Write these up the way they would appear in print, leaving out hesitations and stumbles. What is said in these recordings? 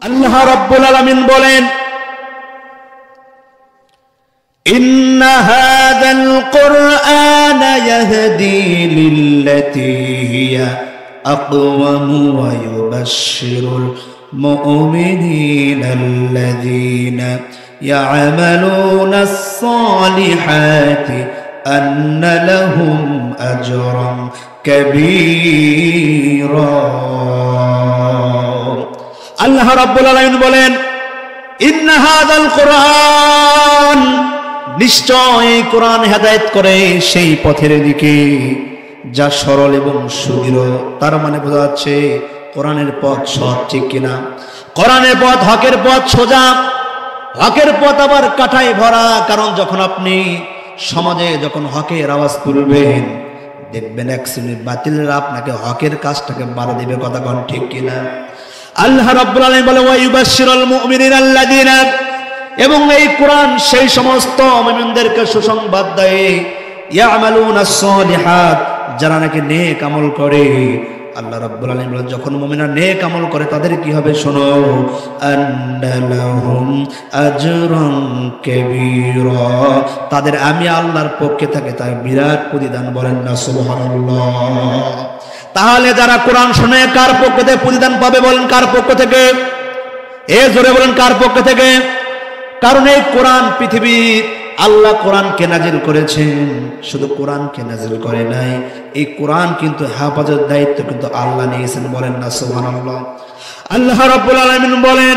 আল্লাহ রাব্বুল আলামিন বলেন, ইন্না হাযাল কুরআনা ইয়াহদি লিল্লাতী হিয়া আকওয়াম ওয়া ইউবাশশিরুল মুমিনিনা আল্লাযীনা ইয়া'মালুনাস সালিহাতি আন্না লাহুম আজরান কাবীরা। আল্লাহ রাব্বুল আলামিন বলেন, ইন্না হাযাল কুরআন, নিশ্চয় এই কোরআন হেদায়েত করে সেই পথের দিকে যা সরল এবং সুদৃঢ়। তার মানে বোঝা যাচ্ছে কোরআনের পথ সৎ, ঠিক কিনা? কোরআনের পথ হকের পথ, সোজা। হকের পথ আবার কাটায় ভরা। কারণ যখন আপনি সমাজে যখন হকের আওয়াজ তুলবেন, দেখবেন এক শ্রেণীর বাতিলরা আপনাকে হকের কাজটাকে বাধা দিবে। কথা কোন ঠিক কিনা? আল্লাহ রাব্বুল আলামিন বলে, ওয়া ইউবাশশিরুল মুমিনিনা আল্লাযীনা, এবং এই কোরআন সেই সমস্ত মুমিনদেরকে সুসংবাদ দেয়, ইয়া'মালুনাস সালিহাত, যারা নাকি নেক আমল করে। আল্লাহ রাব্বুল আলামিন বলেন, যখন মুমিনরা নেক আমল করে তাদের কি হবে শোনো, আন্না লাহুম আজরান কাবীরা, তাদের আমি আল্লাহর পক্ষে থেকে তার বিরাট প্রতিদান। বলেন না সুবহানাল্লাহ। তাহলে যারা কোরআন শুনে কার পক্ষ থেকে প্রতিদান পাবে? বলেন কার পক্ষ থেকে? জোরে বলেন কার পক্ষ থেকে? কারণ এই কোরআন পৃথিবীর আল্লাহ কোরআনকে নাজিল করেছেন, শুধু কোরআনকে নাজিল করে নাই, এই কোরআন কিন্তু হেফাজতের দায়িত্ব কিন্তু আল্লাহ নিয়েছেন। বলেন না সুবহানাল্লাহ। আল্লাহ রাব্বুল আলামিন বলেন,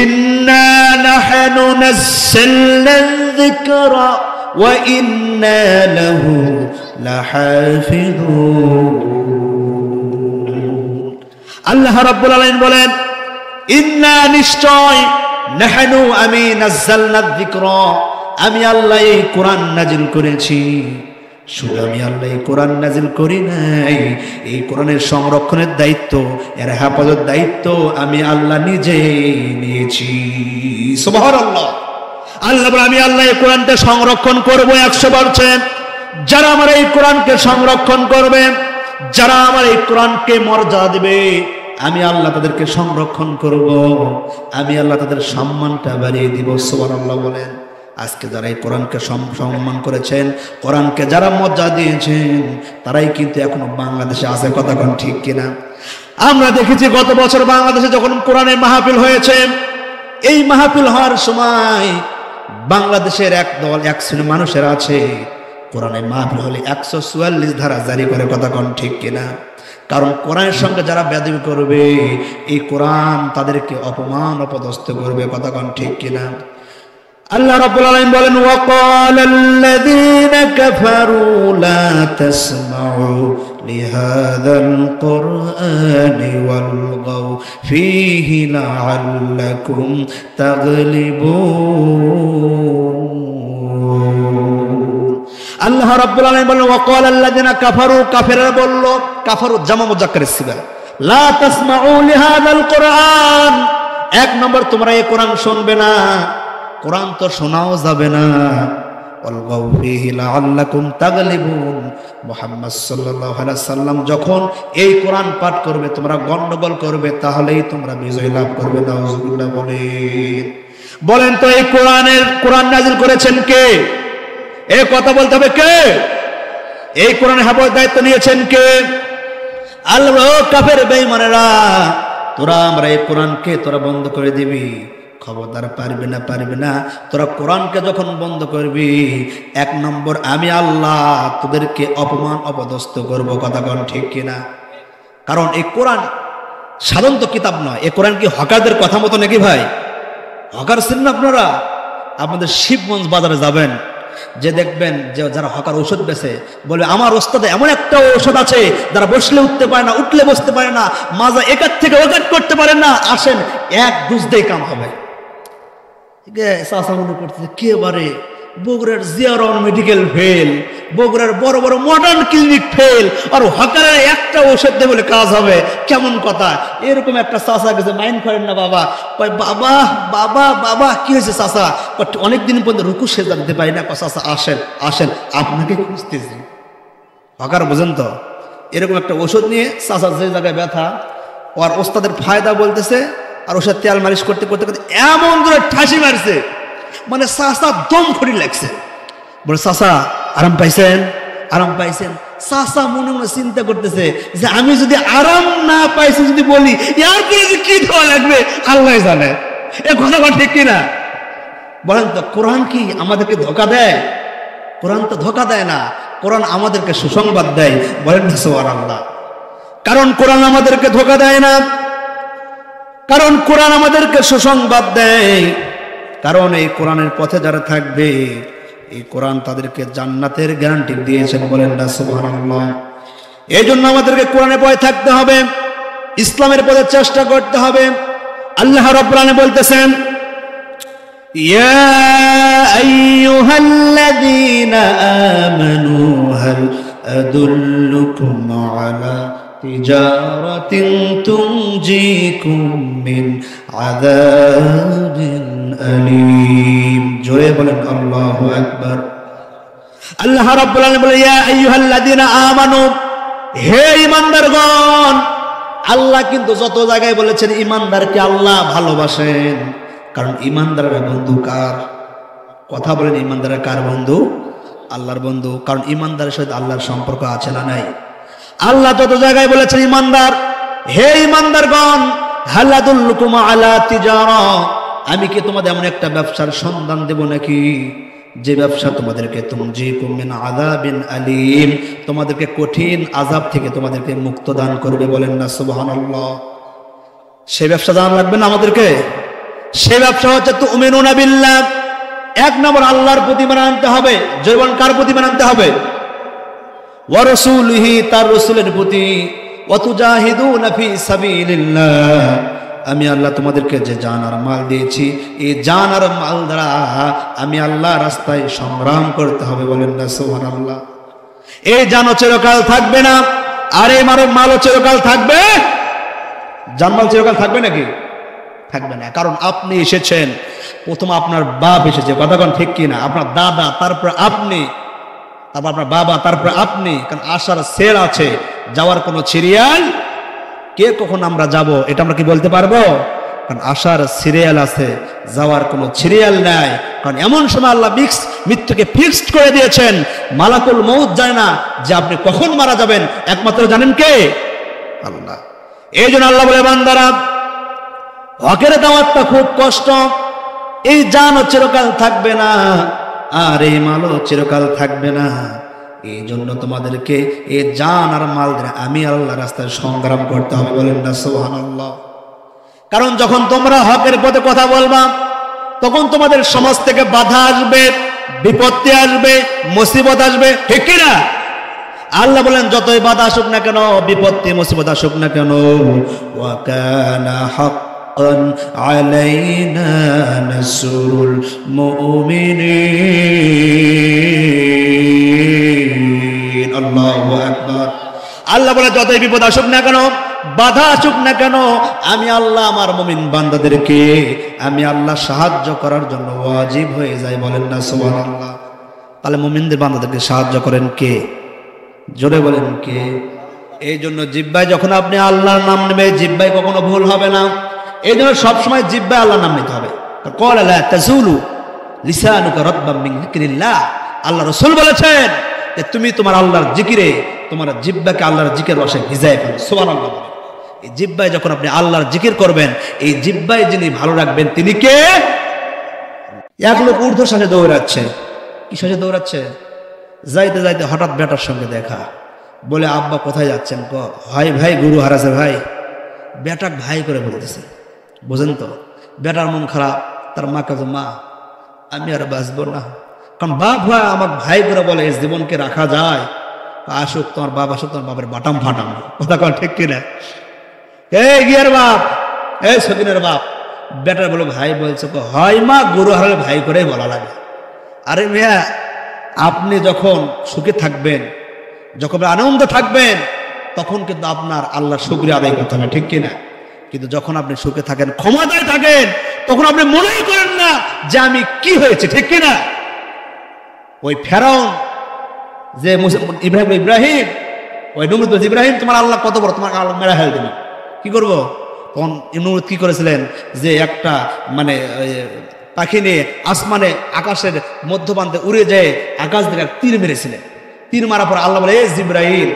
ইন্না নাহনু নাযালনা যিকরা ওয়া ইন্না লাহু লাহাফিযুন। আল্লাহ রাব্বুল আলামিন বলেন, ইন্না, নিশ্চয়, নাহনু, আমি, নাযালনা যিকরা, আমি আল্লাহ এই কোরআন নাজিল করেছি। শুধু আমি আল্লাহ এই কোরআন নাজিল করি নাই, এই কোরআনের সংরক্ষণের দায়িত্ব, এর হেফাজতের দায়িত্ব আমি আল্লাহ নিজে নিয়েছি। সুবহানাল্লাহ। আল্লাহ বলে, আমি আল্লাহ এই কোরআনকে সংরক্ষণ করব 100%। যারা আমার এই কোরআনকে সংরক্ষণ করবে, যারা আমার এই কোরআনকে মর্যাদা দেবে, আমি আল্লাহ তাদেরকে সংরক্ষণ করব, আমি আল্লাহ তাদের সম্মানটা বাড়িয়ে দিব। সুবহানাল্লাহ বলেন। আজকে যারা এই কোরআনকে সম্মান করেছেন, কোরআনকে যারা মর্যাদা দিয়েছেন, তারাই কিন্তু এখনো বাংলাদেশে আছে। কথা কোন ঠিক কিনা? আমরা দেখেছি গত বছর বাংলাদেশে যখন কোরআনের মাহফিল হয়েছে, এই মাহফিল হওয়ার সময় বাংলাদেশের এক দল, এক শ্রেণীর মানুষের আছে, কোরআনের মাহফিল হলে 144 ধারা জারি করে। কথা কোন ঠিক কিনা? কারণ কোরআনের সঙ্গে যারা বেয়াদবি করবে, এই কোরআন তাদেরকে অপমান অপদস্থ করবে। কথা কোন ঠিক কিনা? আল্লাহ রাব্বুল আলামিন বলেন, ওয়াকালাল্লাযীনা কাফারু লা তাসমাউ লিহাযাল কুরআনি ওয়ালগাউ ফীহি লাআল্লাকুম তাগলিবুন। আল্লাহ রাব্বুল আলামিন বলেন, ওয়াকালাল্লাযীনা কাফারু, কাফেররা বলল, কাফারু জামা মুযাক্কারের সিগা, লা তাসমাউ লিহাযাল কুরআন, এক নম্বর তোমরা এই কোরআন শুনবে না, কোরআন তো শোনাও যাবে না। ওয়ালগাউ ফীহি লাআল্লাকুম তাগলিবুন, মুহাম্মদ সাল্লাল্লাহু আলাইহি সাল্লাম যখন এই কোরআন পাঠ করবে, তোমরা গন্ডগোল করবে, তাহলেই তোমরা বিজয় লাভ করবে। নাউযুবিল্লাহ। বলেন তো এই কোরআন নাজিল করেছেন কে? এই কথা বলতে হবে কে? এই কোরআনের হেফাজতের দায়িত্ব নিয়েছেন কে? আল্লাহ। কাফের বেঈমানেরা, তোরা আমরা এই কোরআনকে তোরা বন্ধ করে দিবি, খবরদার, পারবে না, পারবে না। তোরা কোরআনকে যখন বন্ধ করবি, এক নম্বর আমি আল্লাহ তোদেরকে অপমান অপদস্থ করব। কথা কোন ঠিক কিনা? কারণ এই কোরআন সাধারণত কিতাব নয়। এই কোরআন কি হকারদের কথা মতো নাকি ভাই? হকার ছিলেন আপনারা? আপনাদের শিবগঞ্জ বাজারে যাবেন, যে দেখবেন যে যারা হকার ঔষধ বেচে, বলে আমার ওস্তাদে এমন একটা ঔষধ আছে, যারা বসলে উঠতে পারে না, উঠলে বসতে পারে না, মাজা একাত থেকে ওকাত করতে পারে না, আসেন এক ডোজেই কাম হবে। চাষা মনে করতেছে একেবারে বগুড়ার জিয়ারন মেডিকেল ফেল, বগুড়ার বড় বড় মডার্ন ক্লিনিক ফেল, আর হকারের একটা ওষুধ দিয়ে বলে কাজ হবে। কেমন কথা? এরকম একটা চাষা গেছে, মাইন্ড করেন না বাবা, বাবা বাবা বাবা কি হয়েছে চাষা? অনেকদিন পর্যন্ত রুকু সেজদা দিতে পারি না। চাষা আসেন আসেন, আপনাকে খুঁজতেছি। হকার বোঝেন তো? এরকম একটা ওষুধ নিয়ে চাষা যে জায়গায় ব্যথা, ওর ওস্তাদের ফায়দা বলতেছে, আর ওর সাথে তেল মালিশ করতে করতে করতে এমন করে ঠাসি মারছে, মানে চাচা দম খড়ি লাগছে। বলে চাচা আরাম পাইছেন? আরাম পাইছেন? চাচা মনে মনে চিন্তা করতেছে যে আমি যদি আরাম না পাইছি যদি বলি এরপরে যে কি দেওয়া লাগবে আল্লাহ জানে। এ কথা ঠিক কিনা বলেন তো? কোরআন কি আমাদেরকে ধোকা দেয়? কোরআন তো ধোকা দেয় না, কোরআন আমাদেরকে সুসংবাদ দেয়। বলেন না সুবহানাল্লাহ। কারণ কোরআন আমাদেরকে ধোকা দেয় না, কারণ কোরআন আমাদেরকে সুসংবাদ দেয়। কারণ এই কোরআনের পথে যারা থাকবে এই কোরআন তাদেরকে জান্নাতের গ্যারান্টি দিয়েছেন। বলেন না সুবহানাল্লাহ। এই জন্য আমাদেরকে কোরআনের পথে থাকতে হবে, ইসলামের পথে চেষ্টা করতে হবে। আল্লাহ রাব্বুল আলামিন বলতেছেন, ইয়া আইয়ুহাল্লাযীনা আমানু হাল আদুল্লুকুম আলা তিজারাতিন তুনজিকুম মিন আযাবিন আলীম। জোরে বলেন আল্লাহু আকবার। আল্লাহ রাব্বুল আলামিন বলে, ইয়া আইয়ুহাল্লাযীনা আমানু, হে ঈমানদারগণ। আল্লাহ কিন্তু যত জায়গায় বলেছেন ঈমানদারকে আল্লাহ ভালোবাসেন, কারণ ঈমানদারের বন্ধু কার? কথা বলেন, ঈমানদারের কার বন্ধু? আল্লাহর বন্ধু। কারণ ঈমানদারের সাথে আল্লাহর সম্পর্ক আছে না নাই? আল্লাহ যত জায়গায় বলেছেন ঈমানদার, হে ঈমানদারগণ, হাল আদুল্লুকুম আলা তিজারা, আমি কি তোমাদের এমন একটা ব্যবসার সন্ধান দেব নাকি যে ব্যবসা তোমাদেরকে তুনজিকুম মিন আযাবিন আলীম, তোমাদেরকে কঠিন আযাব থেকে তোমাদেরকে মুক্ত দান করবে। বলেন না সুবহানাল্লাহ। সেই ব্যবসা জানা লাগবে না আমাদেরকে। সেই ব্যবসা হচ্ছে তুমিনুনা বিল্লাহ, এক নম্বর আল্লাহর প্রতি ঈমান আনতে হবে। জীবন কার প্রতি ঈমান আনতে হবে? ওয়া রাসূলিহি, তার রাসূলের প্রতি। ওয়া তুজাহিদুনা ফি সাবিলিল্লাহ, আমি আল্লাহ তোমাদেরকে যে জান আর মাল দিয়েছি এই জান আর মাল দ্বারা আমি আল্লাহ রাস্তায় সংগ্রাম করতে হবে। বলেন না সুবহানাল্লাহ। এই জানও চিরকাল থাকবে না, আর এই মালও চিরকাল থাকবে? জানমাল চিরকাল থাকবে নাকি? থাকবে না। কারণ আপনি এসেছেন, প্রথম আপনার বাপ এসেছে, কথা কোন ঠিক কিনা? আপনার দাদা, তারপর আপনি, তারপর আপনার বাবা, তারপর আপনি। কারণ আসার সের আছে, যাওয়ার কোনো সিরিয়াল, কে কখন আমরা যাব এটা আমরা কি বলতে পারবো? কারণ আসার সিরিয়াল আছে, যাওয়ার কোনো সিরিয়াল নাই। কারণ এমন সময় আল্লাহ মৃত্যুকে ফিক্সড করে দিয়েছেন, মালাকুল মউত জানে না যে আপনি কখন মারা যাবেন, একমাত্র জানেন কে? আল্লাহ। এই জন্য আল্লাহ বলে, বান্দারা হকের দাওয়াতটা খুব কষ্ট, এই জানও চিরকাল থাকবে না, আর এই মালও চিরকাল থাকবে না। এই জন্য তোমাদেরকে এই জান আর মাল দিয়ে আমি আল্লাহ রাস্তায় সংগ্রাম করতে হবে। বলেন না সুবহানাল্লাহ। কারণ যখন তোমরা হকের পথে কথা বলবা তখন তোমাদের সমাজ থেকে বাধা আসবে, বিপত্তি আসবে, মুসিবত আসবে, ঠিক কি না? আল্লাহ বলেন যতই বাধা আসুক না কেন, বিপত্তি মুসিবত আসুক না কেন, ওয়া কানা হাক্কান আলাইনা নাসরুল মুমিনিন। আল্লাহু আকবার। আল্লাহ বলে যতই বিপদ আসুক না কেন, বাধা আসুক না কেন, আমি আল্লাহ আমার মুমিন বান্দাদেরকে আমি আল্লাহ সাহায্য করার জন্য ওয়াজিব হয়ে যাই। বলেন না সুবহানাল্লাহ। তাহলে মুমিনদের বান্দাদেরকে সাহায্য করেন কে? জোরে বলেন কে? এই জন্য জিহ্বায় যখন আপনি আল্লাহর নাম নেবে, জিহ্বায় কখনো ভুল হবে না। এই জন্য সবসময় জিহ্বায় আল্লাহর নাম নিতে হবে। ক্বালা লা তাযুলু লিসানুকা রাতবাম মিন যিকরিল্লাহ। আল্লাহ রাসূল বলেছেন যে তুমি তোমার আল্লাহর জিকিরে তোমার জিহ্বাকে আল্লাহর জিকির বসায় ভিজায় ফেলো। সুবহানাল্লাহ। এই জিহ্বায় যখন আপনি আল্লাহর জিকির করবেন, এই জিহ্বায় যিনি ভালো রাখবেন তিনি কে? এক লোক ঊর্ধ্ব শ্বাসে দৌড়াচ্ছে। কি শ্বাসে দৌড়াচ্ছে? যাইতে যাইতে হঠাৎ বেটার সঙ্গে দেখা, বলে আব্বা কোথায় যাচ্ছেন? হয় ভাই গুরু হারাছে ভাই। বেটাক ভাই করে বলতেছে, বুঝেন তো? বেটার মন খারাপ, তার মাকে তো মা আমি আর বাঁচবো না। কারণ বাপ ভাই আমাকে ভাই করে বলে, এই জীবনকে রাখা যায়? আসুক তোমার বাপ, আসুক তোমার বাপের বাটাম ফাটাম। কথা কন ঠিক কিনা? এই গিয়ার বাপ, এই সকিনের বাপ। বেটার বলে ভাই বলছে, হয় মা গুরু হারালে ভাই করে বলা লাগে। আরে মিয়া, আপনি যখন সুখে থাকবেন, যখন আনন্দ থাকবেন, তখন কিন্তু আপনার আল্লাহর শুকরিয়া আদায় করতে হবে, ঠিক কিনা? কিন্তু যখন আপনি সুখে থাকেন, ক্ষমতায় থাকেন, তখন আপনি মনেই করেন না যে আমি কি হয়েছে, ঠিক কিনা? ওই ফেরাউন যে ইব্রাহিম, ওই নমরুদ ইব্রাহিম, তোমার আল্লাহ কত বড়, তোমার আল্লাহ মেরা হেল দেবে, কি করবো? তখন নমরুদ কি করেছিলেন যে একটা মানে পাখি নিয়ে আসমানে আকাশের মধ্যপ্রান্তে উড়ে যেয়ে আকাশ থেকে তীর মেরেছিলেন। তীর মারার পর আল্লাহ বলে, এ জিবরাইল,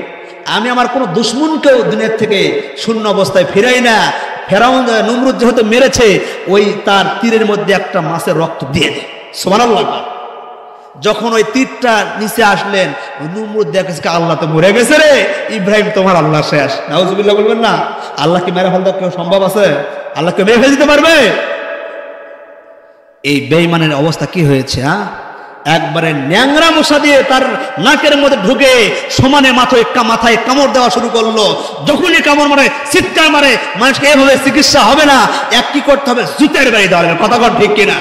আমি আমার কোনো দুশ্মনকেও দুনিয়ার থেকে শূন্য অবস্থায় ফিরাই না। ফেরাউন নমরুদ যেহেতু মেরেছে, ওই তার তীরের মধ্যে একটা মাছের রক্ত দিয়ে দেয়। সুবহানাল্লাহ। যখন ওই তীরটা নিচে আসলেন, নমরুদ দেখেছে আল্লাহ তো মরে গেছে রে, ইব্রাহিম তোমার আল্লাহ শেষ। নাউজুবিল্লাহ বলবেন না? আল্লাহকে মেরে ফেলতে কেউ সম্ভব আছে? আল্লাহকে মেরে ফেলে দিতে পারবে? এই বেঈমানের অবস্থা কি হয়েছে? একবারে ন্যাংরা মশা দিয়ে তার নাকের মধ্যে ঢুকে সমানে মাথায় কামড় দেওয়া শুরু করলো। যখনই কামড় মারে, চিৎকার মারে, মানুষকে এভাবে চিকিৎসা হবে না, এক কি করতে হবে, জুতের বাড়ি দেওয়া হবে। কথা কর ঠিক কিনা?